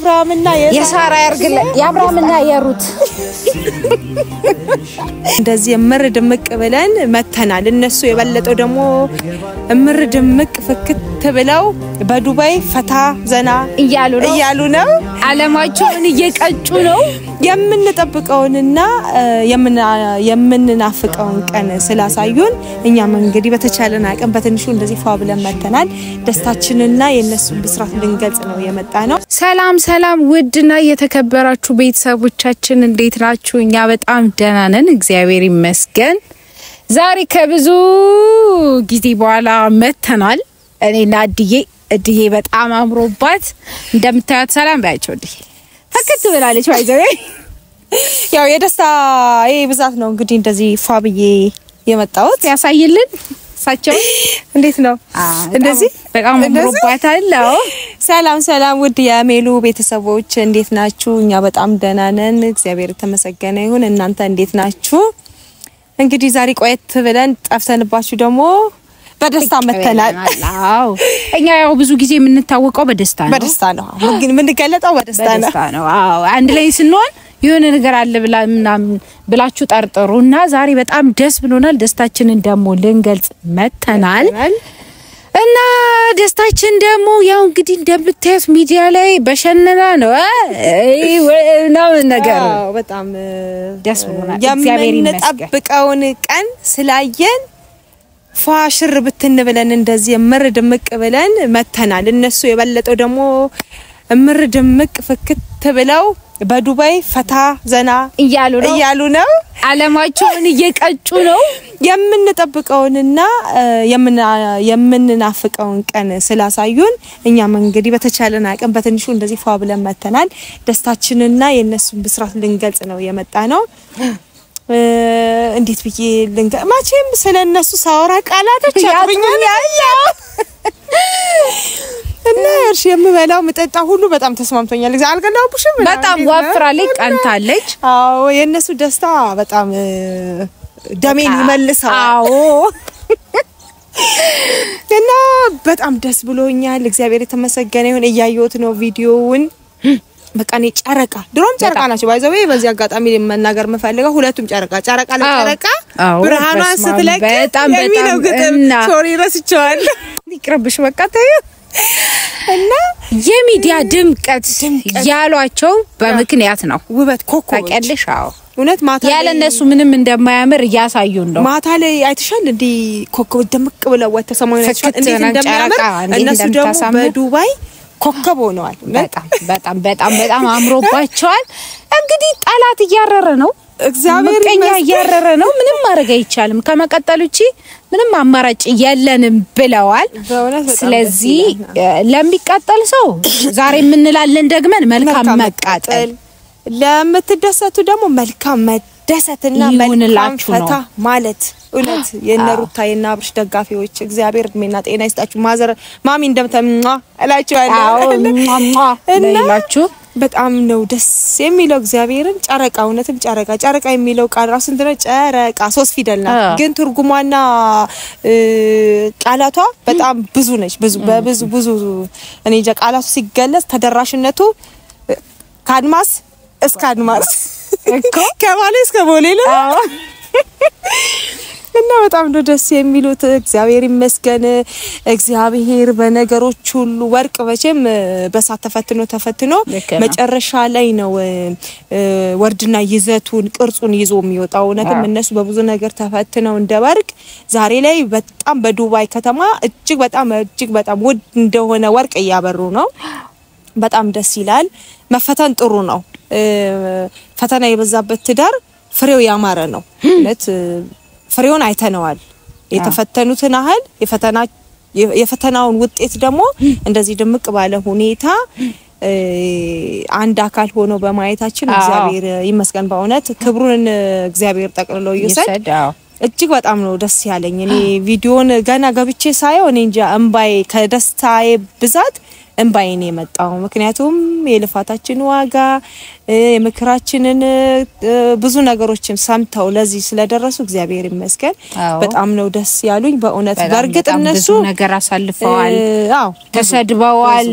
የአብርሃምና የሳራ ያርግለ የአብርሃምና የሩት እንደዚህ ምር ድምቅ ብለን መተናል እነሱ የበለጠው ደግሞ ምር ድምቅ ፍክት ብለው በዱባይ ፈታ ዘና እያሉ ነው ዓለማቸውን እየቀጩ ነው የምንጠብቀውንና የምንናፍቀውን ቀን ስላሳዩን እኛም እንግዲህ በተቻለና አቀም በትንሹ እንደዚህ ፏ ብለን መተናል ደስታችንና የነሱን ብስራት ልንገልጽ ነው የመጣነው ሰላም ውድና የተከበራችሁ ቤተሰቦቻችን እንዴት ናችሁ እኛ በጣም ደህና ነን እግዚአብሔር ይመስገን ዛሬ ከብዙ ጊዜ በኋላ መተናል እኔና እድዬ በጣም አምሮባት እንደምታዩት ሰላም ባያቸው ፈከት ብላለች ባይዘው ያው የደስታ ብዛት ነው እንግዲህ እንደዚህ ፏብዬ የመጣሁት ያሳይልን ሳቸው እንዴት ነው እንደዚህ በጣም አምሮባታል ሰላም ውድ የሜሉ ቤተሰቦች እንዴት ናችሁ እኛ በጣም ደህና ነን እግዚአብሔር ተመሰገነ ይሁን እናንተ እንዴት ናችሁ እንግዲህ ዛሬ ቆየት ብለን ጠፍተንባችሁ ደግሞ በደስታ መተናል አዎ እኛ ያው ብዙ ጊዜ የምንታወቀው በደስታ ነው ግን ምን ገለጣው በደስታ ነው አዎ አንድ ላይ ስንሆን የሆነ ነገር አለ ብላችሁ ጠርጥሩና ዛሬ በጣም ደስ ብሎናል ደስታችንን ደግሞ ልንገልጽ መተናል እና ደስታችን ደግሞ ያው እንግዲህ እንደምታዩት ሚዲያ ላይ በሸነና ነው ነው ነገር በጣም ደስ ብሎናል እግዚአብሔር ይመስገን የምንጠብቀውን ቀን ስላየን ፋሽር ብትን ብለን እንደዚህ ምር ድምቅ ብለን መተናል እነሱ የበለጠው ደግሞ ምር ድምቅ ፍክት ብለው በዱባይ ፈታ ዘና እያሉ ነው ዓለማቸውን እየቀጩ ነው የምንጠብቀውንና የምንናፍቀውን ቀን ስላሳዩን እኛም እንግዲህ በተቻለና አቀም በትንሹ እንደዚህ ፏ ብለን መተናል ደስታችንና የነሱን ብስራት ልንገልጽ ነው የመጣነው እንዴት ብዬ ማቼም ስለነሱ ሳወራ ቃላቶች ያጥሩኛል እና እርሽ የምበላው መጠጣ ሁሉ በጣም ተስማምቶኛል እግዚአብሔር አልገናውብሽም በጣም ወፍራለች ቀንታለች አዎ የነሱ ደስታ በጣም ደሜን ይመልሳል አዎ እና በጣም ደስ ብሎኛል እግዚአብሔር የተመሰገነ ይሁን እያየሁት ነው ቪዲዮውን በቃ እኔ ጨረቃ ድሮም ጨረቃ ናቸው ባይዘው በዚህ አጋጣሚ መናገር መፈልገው ሁለቱም ጨረቃ ለጨረቃ ብርሃኗን ስትለቅ በጣም ሶሪ ረስቸዋል ይቅርብሽ በቃ ተዩ እና የሚዲያ ድምቀት ያሏቸው በምክንያት ነው ውበት ኮኮብ ታቀልሻው እውነት ማታ ያለነሱ ምንም እንደማያምር ያሳዩን ነው ማታ ላይ አይተሻል እንዴ ኮኮብ ደምቅ ብለው ወተሰማዩን እንዴት እንደማያምር እነሱ ደግሞ በዱባይ ኮከብ ሆነዋል በጣም አምሮባቸዋል እንግዲህ ጣላት እያረረ ነው እግዚአብሔር እያረረ ነው ምንም ማድረግ አይቻልም ከመቀጠሉጪ ምንም አማራጭ የለንም ብለዋል ስለዚህ ለሚቀጠል ሰው ዛሬ ምንላለን ደግመን መልካም መቃጠል ለምትደሰቱ ደግሞ መልካም መደሰትና መልካም ፈታ ማለት እውነት የነሩታ የናብርሽ ደጋፊዎች እግዚአብሔር እድሜና ጤና ይስጣችሁ ማዘር ማሚ እንደምተምማ እላችኋለሁ እናላችሁ በጣም ነው ደስ የሚለው እግዚአብሔርን ጨረቃ እውነትም ጨረቃ የሚለው ቃል ራሱ እንደ ጨረቃ 3 ፊደል ናት ግን ትርጉሟና ቃላቷ በጣም ብዙ ነች ብዙ እኔ ቃላቱ ሲገለጽ ተደራሽነቱ ካድማስ እስከ አድማስ እኮ ከማለ እስከ ቦሌ ነው እና በጣም ነው ደስ የሚሉት እግዚአብሔር ይመስገን እግዚአብሔር በነገሮች ሁሉ ወርቅ በቸም በሳት ተፈትኖ መጨረሻ ላይ ነው ወርድና ይዘቱን ቅርጹን ይዞ የሚወጣው ነጥም እነሱ በብዙ ነገር ተፈትነው እንደወርቅ ዛሬ ላይ በጣም በዱባይ ከተማ እጅግ በጣም ውድ እንደሆነ ወርቅ ያበሩ ነው በጣም ደስ ይላል መፈተን ጥሩ ነው ፈተና የበዛበት ትዳር ፍሬው ያማረ ነው ማለት ፍሬውን አይተነዋል የተፈተኑትን አህል የፈተናውን ውጤት ደግሞ እንደዚህ ድምቅ ባለ ሁኔታ አንድ አካል ሆኖ በማየታችን እግዚአብሔር ይመስገን በእውነት ክብሩን እግዚአብሔር ጠቅልሎ ይሰድ እጅግ በጣም ነው ደስ ያለኝ እኔ ቪዲዮን ገና ገብቼ ሳየው እኔ እንጃ እንባይ ከደስታዬ ብዛት እንባይኔ የመጣው ምክንያቱም የልፋታችን ዋጋ የምክራችንን ብዙ ነገሮችን ሰምተው ለዚህ ስለደረሱ እግዚአብሔር ይመስገን በጣም ነው ደስ ያሉኝ በእውነት በርግጥ እነሱ ነገር አሳልፈዋል ተሰድበዋል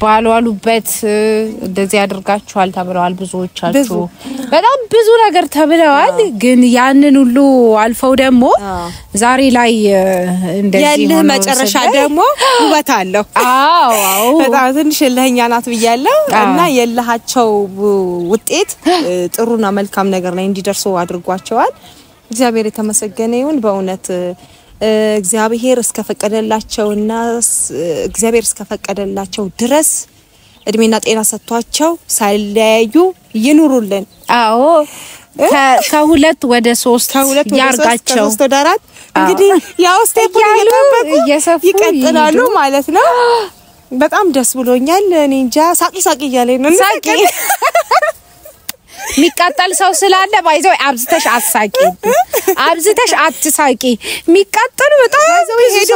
ባሏሉበት እንደዚህ ያደርጋቸዋል ተብለዋል ብዙዎቻችሁ በጣም ብዙ ነገር ተብለዋል ግን ያንን ሁሉ አልፈው ደግሞ ዛሬ ላይ እንደዚህ ያለ መጨረሻ ደግሞ ውበት አለው በጣም ትንሽ ለኛ ናት ብያለሁ እና የለሃቸው ውጤት ጥሩና መልካም ነገር ላይ እንዲደርሱ አድርጓቸዋል እግዚአብሔር የተመሰገነ ይሁን በእውነት እግዚአብሔር እስከፈቀደላቸውና እግዚአብሔር እስከፈቀደላቸው ድረስ እድሜና ጤና ሰጥቷቸው ሳይለያዩ ይኑሩልን ከሁለት ወደ 3 ያርጋቸው ከ3 ወደ 4 እንግዲህ ያው ስቴፕ ይቀጥላሉ ማለት ነው በጣም ደስ ብሎኛል እኔ እንጃ ሳቂ እያለኝ ነው ሳቂ ሚቃጠል ሰው ስላለ ባይዘው አብዝተሽ አትሳቂ ሚቃጠል በጣም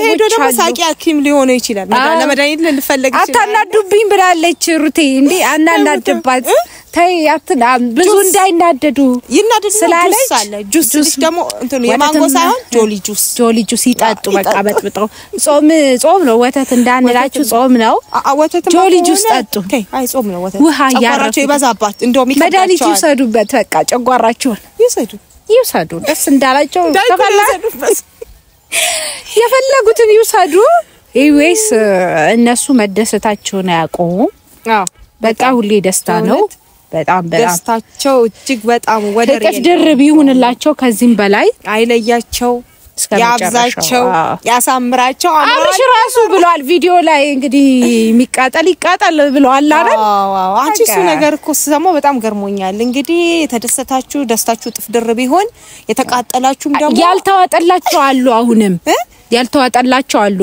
ሄዶ ደግሞ ሳቂ አኪም ሊሆን ይችላል ለመድኃኒት ልፈልግ ይችላል አታናዱብኝ ብላለች ሩቴ እንዴ አናናድባት ታይ አትና ብዙ እንዳይናደዱ ይናደዱ ስላለች ጁስ ደግሞ እንትን የማንጎ ሳይሆን ጆሊ ጁስ ይጣጡ በቃ በጥብጠው ጾም ነው ወተት እንዳንላችሁ ጾም ነው ጆሊ ጁስ ጠጡ አይ ጾም ነው ወተት ውሃ ያራቸው ይበዛባት እንደውም መድኃኒት ይወሰዱበት በቃ ጨጓራቸውን ይወሰዱ ደስ እንዳላቸው የፈለጉትን ይወሰዱ ኢዌስ እነሱ መደሰታቸውን ያቆሙ በቃ ሁሌ ደስታ ነው በጣም ደስታቸው እጅግ በጣም ወደር የለም ድርብ ይሁንላቸው ከዚህም በላይ አይለያቸው ያብዛቸው ያሳምራቸው አብርሽ ራሱ ብሏል ቪዲዮ ላይ እንግዲህ ይቃጠል ብሏል አይደል አንቺ እሱ ነገር እኮ ሰማው በጣም ገርሞኛል እንግዲህ ተደሰታችሁ ደስታችሁ ጥፍ ድርብ ይሆን የተቃጠላችሁም ደግሞ ያልተዋጠላቸው አሉ አሁንም ያልተዋጠላቸው አሉ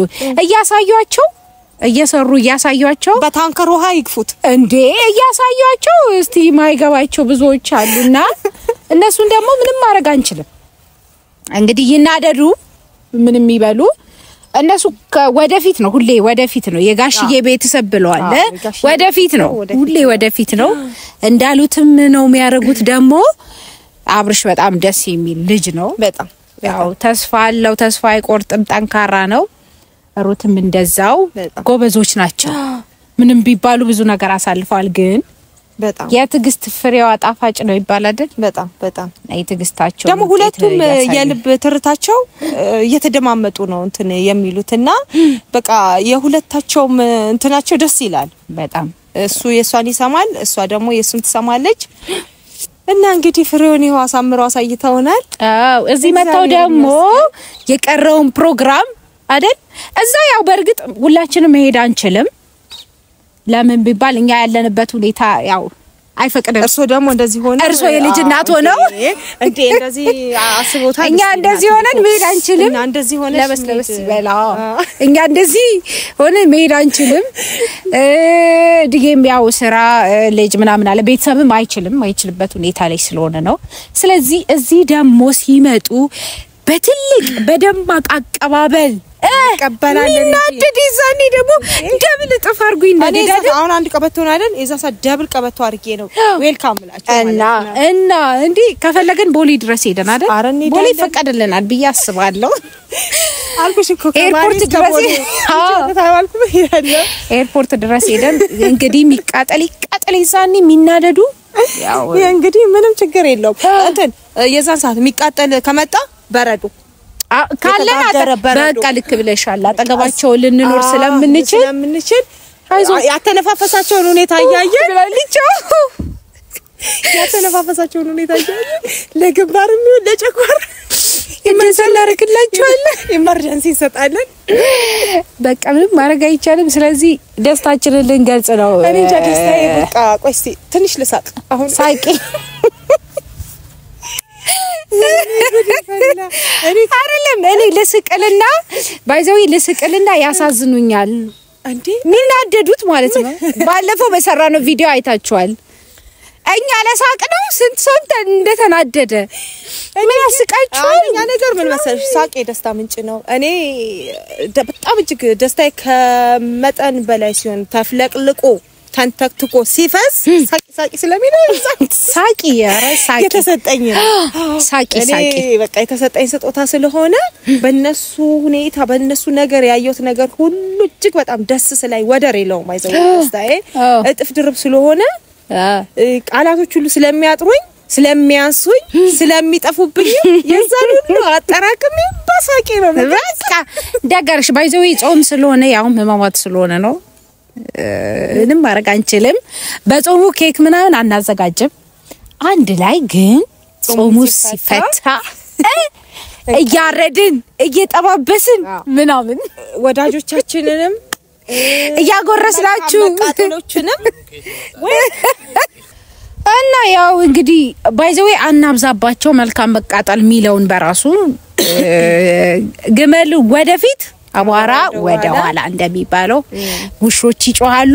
እየሰሩ ያሳዩአቸው በታንከር ውሃ ይግፉት እንዴ ያሳዩአቸው እስቲ ማይገባቸው ብዙዎች አሉና እነሱን ደግሞ ምንም ማድረግ አንችልም እንግዲህ ይናደዱ ምንም ይበሉ እነሱ ወደፊት ነው ሁሌ ወደፊት ነው የጋሽዬ ቤተሰብ ብለዋል ወደፊት ነው ሁሌ ወደፊት ነው እንዳሉትም ነው የሚያረጉት ደግሞ አብርሽ በጣም ደስ የሚል ልጅ ነው በጣም ያው ተስፋ አለው ተስፋ አይቆርጥም ጠንካራ ነው ሩትም እንደዛው ጎበዞች ናቸው ምንም ቢባሉ ብዙ ነገር አሳልፈዋል ግን በጣም የትግስት ፍሬዋ ጣፋጭ ነው ይባላል አይደል በጣም የትግስታቸው ደግሞ ሁለቱም የልብ ትርታቸው እየተደማመጡ ነው እንትን የሚሉትና በቃ የሁለታቸውም እንትናቸው ደስ ይላል በጣም እሱ የሷን ይሰማል እሷ ደግሞ የሱን ትሰማለች እና እንግዲህ ፍሬውን ይኸው አሳምረው አሳይተውናል እዚህ መጣው ደግሞ የቀረውን ፕሮግራም አይደል እዛ ያው በርግጥ ሁላችንም መሄድ አንችልም ለምን ቢባል እኛ ያለንበት ሁኔታ ያው አይፈቅድም እርሶ ደግሞ እንደዚህ ሆነ እርሶ የልጅ እናት ሆነው እንዴ እንደዚህ አስቦታል እኛ እንደዚህ ሆነን መሄድ አንችልም እና እንደዚህ ሆነ ለበስ ይበላ እኛ እንደዚህ ሆነ መሄድ አንችልም ድጌም ያው ስራ ልጅ ምናምን አለ ቤተሰብም አይችልበት ሁኔታ ላይ ስለሆነ ነው ስለዚህ እዚህ ደግሞ ሲመጡ በትልቅ በደማቅ አቀባበል ቀበላለን እናት ዲዛይን ደግሞ ደብል ጥፍ አርጉኝ እንደዚህ አሁን አንድ ቀበቶ ነው አይደል እዛሳ ደብል ቀበቶ አርጌ ነው ዌልካም ብላችሁ እና እንዴ ከፈለገን ቦሊ ድረስ ሄደን አይደል ቦሊ ፈቀደልናል ብዬ አስባለሁ አልኩሽ እኮ ኤርፖርት ድረስ ኤርፖርት ድረስ ሄደን እንግዲህ ሚቃጠል ይዛኒ ሚናደዱ ያው እንግዲህ ምንም ችግር የለውም እንትን የዛን ሰዓት ሚቃጠል ከመጣ በረዱ ካለና በቃ ልክ ብለሻል አጠገባቸው ልንኖር ስለምንችል አይዞ ያተነፋፈሳቸውን ሁኔታ ያያየ ብላልቻው ያተነፋፈሳቸውን ሁኔታ ያያየ ለግንባርም ለጨጓራ ይመሰላርክላችኋል ኢመርጀንሲ ይሰጣለን በቃ ምንም ማድረግ አይቻልም ስለዚህ ደስታችንን ልንገልጽ ነው እኔ ደስታዬ በቃ ቆይስ ትንሽ ልሳቅ አሁን ሳቂ እኔ ልስቅልና ባይዘው ልስቅልና ያሳዝኑኛል እንዴ ሚናደዱት ማለት ነው ባለፈው በሰራነው ቪዲዮ አይታችኋል እኛ ለሳቅ ነው ስንት ሰው እንደተናደደ ምን ያስቃችሁ ያ ነገር ምን መሰለሽ ሳቅ የደስታ ምንጭ ነው እኔ በጣም እጅግ ደስታዬ ከመጠን በላይ ሲሆን ተፍለቅልቆ ተንተክትኮ ሲፈስ ሳቂ ስለሚለው ሳቂ ሳቂ የተሰጠኝ ሳቂ በቃ የተሰጠኝ ስጦታ ስለሆነ በእነሱ ሁኔታ በእነሱ ነገር ያየሁት ነገር ሁሉ እጅግ በጣም ደስ ስለይ ወደር የለውም አይዘው ደስታዬ እጥፍ ድርብ ስለሆነ ቃላቶች ሁሉ ስለሚያጥሩኝ ስለሚያንሱኝ ስለሚጠፉብኝ የዛን ሁሉ አጠራቅሜ በሳቂ ነው በቃ ደጋርሽ ባይዘው ጾም ስለሆነ ያው ህማማት ስለሆነ ነው ምንም ማረግ አንችልም በጾሙ ኬክ ምናምን አናዘጋጅም አንድ ላይ ግን ጾሙ ሲፈታ እያረድን እየጠባበስን ምናምን ወዳጆቻችንንም እያጎረስናችሁ ቃጠሎችንም እና ያው እንግዲህ ባይዘው አናብዛባቸው መልካም መቃጠል ሚለውን በራሱ ግመል ወደፊት አቧራ ወደ ኋላ እንደሚባለው ውሾች ይጮሃሉ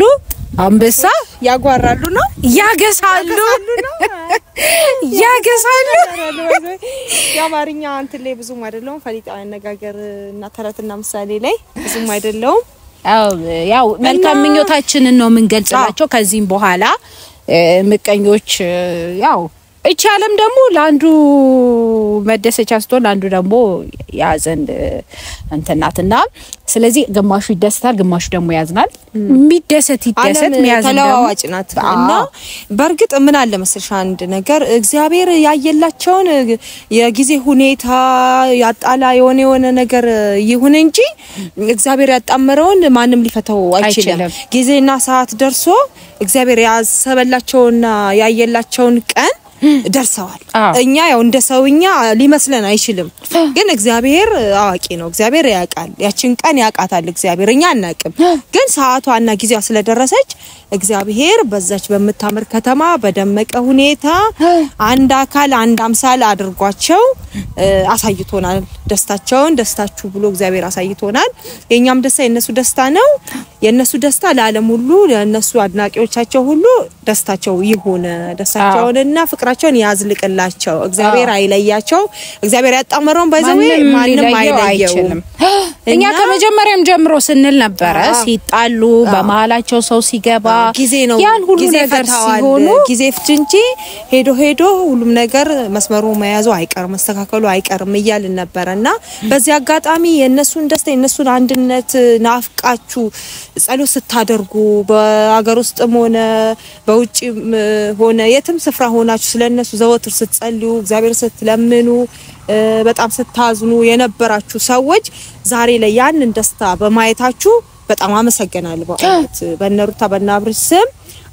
አንበሳ ያጓራሉ ነው ያገሳሉ ያማርኛ አንተ ላይ ብዙም አይደለም ፈሊጣው አነጋገር እና ተረትና ምሳሌ ላይ ብዙም አይደለም ያው መልካም ምኞታችንን ነው ምንገልጽላቸው ከዚህም በኋላ ምቀኞች ያው እቻለም ደግሞ ላንዱ መደሰቻ ስትሆን ላንዱ ደግሞ ያዘን እንተናትና ስለዚህ ግማሹ ይደስታል ግማሹ ደግሞ ያዝናል የሚደሰት ይደሰት የሚያዝን ተለዋዋጭ ናት እና በርግጥ ምን አለ መስልሽ አንድ ነገር እግዚአብሔር ያየላቸውን የጊዜ ሁኔታ ያጣላ የሆነ ነገር ይሁን እንጂ እግዚአብሔር ያጣመረውን ማንም ሊፈታው አይችልም ጊዜና ሰዓት ደርሶ እግዚአብሔር ያሰበላቸውና ያየላቸውን ቀን ደርሰዋል እኛ ያው እንደ ሰውኛ ሊመስለን አይችልም ግን እግዚአብሔር አዋቂ ነው እግዚአብሔር ያቃል ያችን ቀን ያቃታል እግዚአብሔር እኛ አናቅም ግን ሰዓቷና ጊዜዋ ስለደረሰች እግዚአብሔር በዛች በመታመር ከተማ በደመቀ ሁኔታ አንድ አካል አንድ አምሳል አድርጓቸው አሳይቶናል ደስታቸውን ደስታችሁ ብሎ እግዚአብሔር አሳይቶናል የኛም ደስታ የነሱ ደስታ ነው የነሱ ደስታ ለዓለም ሁሉ ለነሱ አድናቂዎቻቸው ሁሉ ደስታቸው ይሁን ደስታቸውንና ፍቅራቸውን ያዝልቅላቸው እግዚአብሔር አይለያቸው እግዚአብሔር ያጣመረውን ባይዘው ማንንም አይለየው እኛ ከመጀመሪያም ጀምሮ ስንል ነበር ሲጣሉ በመሃላቸው ሰው ሲገባ ጊዜ ነው ያን ሁሉ ነገር ሲሆኑ ጊዜ ፍንጂ ሄዶ ሁሉም ነገር መስመሩ መያዙ አይቀር መስተካከሉ አይቀርም ይያል ነበርና በዚህ አጋጣሚ የነሱን ደስታ የነሱን አንድነት ናፍቃችሁ ጸሎት ስታደርጉ በአገር ውስጥም ሆነ በውጪ ሆነ የትም ስፍራ ሆናችሁ ስለነሱ ዘወትር ስትጸልዩ እግዚአብሔር ስትለምኑ በጣም ስታዝኑ የነበራችሁ ሰዎች ዛሬ ላይ ያንን ደስታ በማየታችሁ በጣም አመሰግናለሁ በእውነት በነሩታ በናብርሽ ስም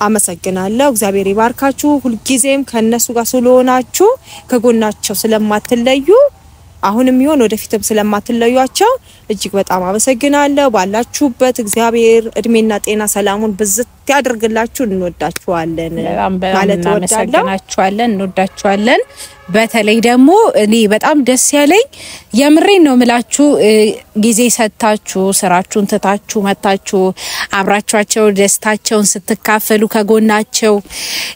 አመሰግናለሁ እግዚአብሔር ይባርካችሁ ሁሉ ጊዜም ከነሱ ጋር ስለሆናችሁ ከጎናቸው ስለማትለዩ አሁንም ይሆን ወደፊትም ስለማትለዩአቸው እጅግ በጣም አመሰግናለሁ ባላችሁበት እግዚአብሔር እድሜና ጤና ሰላሙን ብዝት ያድርግላችሁ እንወዳችኋለን ማለት እናመሰግናችኋለን እንወዳችኋለን በተለይ ደግሞ እኔ በጣም ደስ ያለኝ የምሬን ነው ምላችሁ ጊዜ ሰጣችሁ ስራችሁን ተታችሁ መጣችሁ አብራችኋቸው ደስታቸውን ስትካፈሉ ከጎናቸው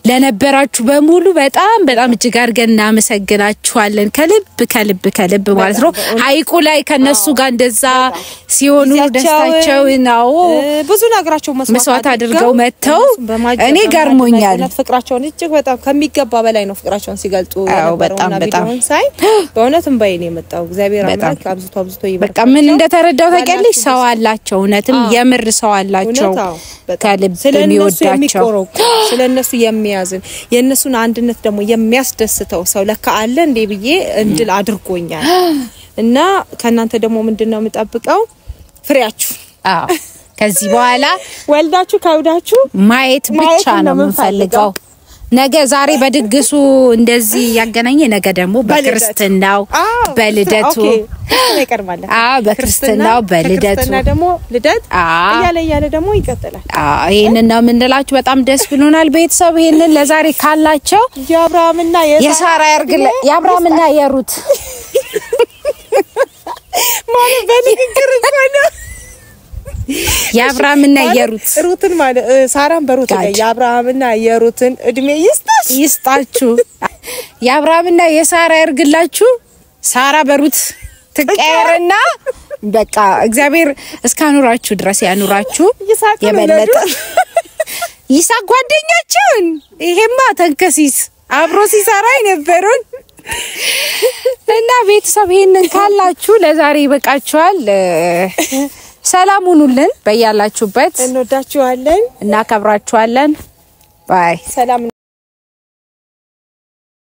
ለነበራችሁ በሙሉ በጣም እጅግ አድርገን እናመሰግናችኋለን ከልብ ማለት ነው ሃይቁ ላይ ከነሱ ጋር እንደዛ ሲሆኑ ደስታቸው ነው ብዙ ነገራቸው መስዋዕት አድርገው መተው እኔ ገርሞኛል ፍቅራቸውን እጅግ በጣም ከሚገባ በላይ ነው ፍቅራቸውን ሲገልጡ በጣም ሳይ በእውነትም ባይኔ መጣው እግዚአብሔር አምላክ አብዝቶ ይባርክ በቃ ምን እንደተረዳው ታውቂያለሽ ሰው አላቸው እውነትም የምር ሰው አላቸው ከልብ የሚወዳቸው ስለነሱ የሚያዝን የነሱን አንድነት ደግሞ የሚያስደስተው ሰው ለካ አለ እንዴ ብዬ እንድል አድርጎኛል እና ከናንተ ደግሞ ምንድነው የምጠብቀው ፍሬያችሁ ከዚህ በኋላ ወልዳችሁ ከውዳችሁ ማየት ብቻ ነው የምንፈልገው ነገ ዛሬ በድግሱ እንደዚህ ያገናኘ ነገ ደግሞ በክርስትናው በልደቱ ይቀርማል በክርስትናው በልደቱ ደግሞ ልደት ያለ ደግሞ ይቀጥላል ይሄንን ነው ምንላችሁ በጣም ደስ ብሎናል ቤተሰብ ይሄንን ለዛሬ ካላቸው የአብርሃምና የሳራ ያርግለ የአብርሃምና የሩት ማለት በንግግር እንኳን የአብርሃምና የሩት ሩትን ማለት ሳራን በሩት የአብርሃምና የሩትን እድሜ ይስጣችሁ የአብርሃምና የሳራ ያርግላችሁ ሳራ በሩት ትቀየርና በቃ እግዚአብሔር እስካኑራችሁ ድረስ ያኑራችሁ የበለጠ ይሳቅ ጓደኛችን ይሄማ ተንከሲስ አብሮ ሲሰራ የነበረውን እና ቤተሰብ ይሄንን ካላችሁ ለዛሬ ይበቃችኋል ሰላም ሁኑልን በያላችሁበት እንወዳችኋለን እናከብራችኋለን ባይ ሰላም